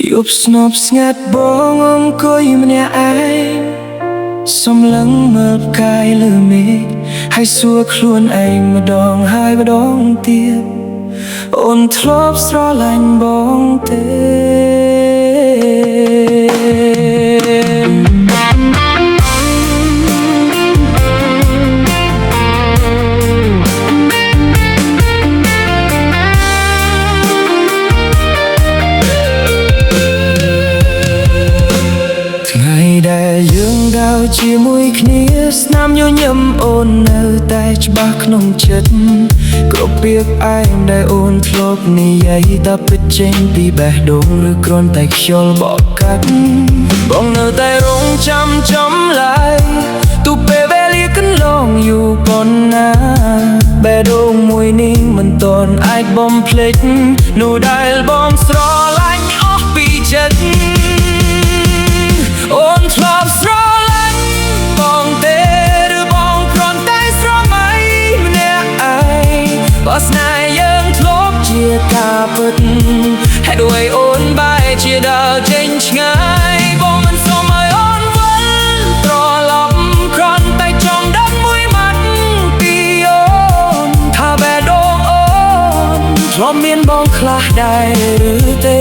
យប់ស្នប់ស្ងាត់បងអង្គុយម្នាក់ឯងសំឡឹងមើលផ្កាយលើមេឃហើយសួរខ្លួនឯងម្ដងហើយម្ដងទៀតអូនធ្លាប់ស្រឡាញ់បងទេដែលយើងដើរជាមួយគ្នាស្នាមញញឹមអូននៅតែច្បាស់ក្នុងចិត្តគ្រប់ពាក្យឯងដែលអូនធ្លាប់និយាយតែពិតចេញពីបេះដូងឬគ្រាន់តែខ្យល់បក់កាត់បងនៅតែរងចាំចម្លើយទូពេលវេលាកន្លងយូរប៉ុណ្ណាបេះដូងមួយនេះមិនតន់អាចបំភ្លេចនោះដែលបងស្រឡាញ់អស់ពីចិត្តអូនធ្លាប់ស្រឡាញ់បងទេឬបងគ្រាន់តែស្រមៃម្នាក់ឯងបើស្នេហ៍យើងធ្លាប់ជាការពិតហេតុអ្វីអូនបែរជាដើរចេញឆ្ងាយបងមិនសូមឲ្យអូនវិលត្រឡប់គ្រាន់តែចង់ដឹងមួយម៉ាត់ពីអូនថាបេះដូងអូនធ្លាប់មានបងខ្លះដែរឬទេ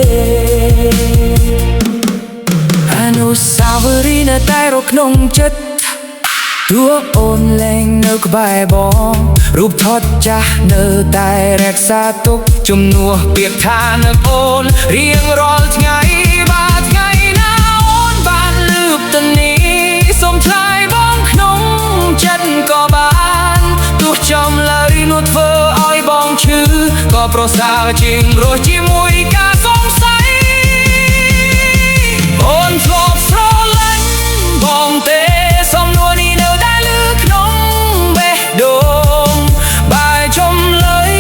អនុស្សាវរីយ៍នៅតែរកក្នុងចិត្តទោះអូនលែងនៅក្បែរបងរូបថតចាស់នៅតែរក្សាទុកជំនួសពាក្យថានឹកអូនរៀងរាល់ថ្ងៃបើថ្ងៃណាអូនបានលឺទៅនេះសូមឆ្លើយបងក្នុងចិត្តក៏បានទោះចំលើយនោះធ្វើឲ្យបងឈឺក៏ប្រសើរជាងរស់ជាមួយការសង្ស័យអូនធ្លាប់ស្រឡាញ់បងទេសំណួរនេះនៅតែលឺក្នុងបេះដូងបែរចំលើយ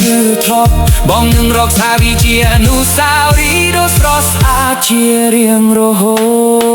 គឺធ្លាប់បងនឹងរកសារវាជាអនុស្សាវរីយ៍ដ៏ស្រស់ស្អាតជារៀងរហូត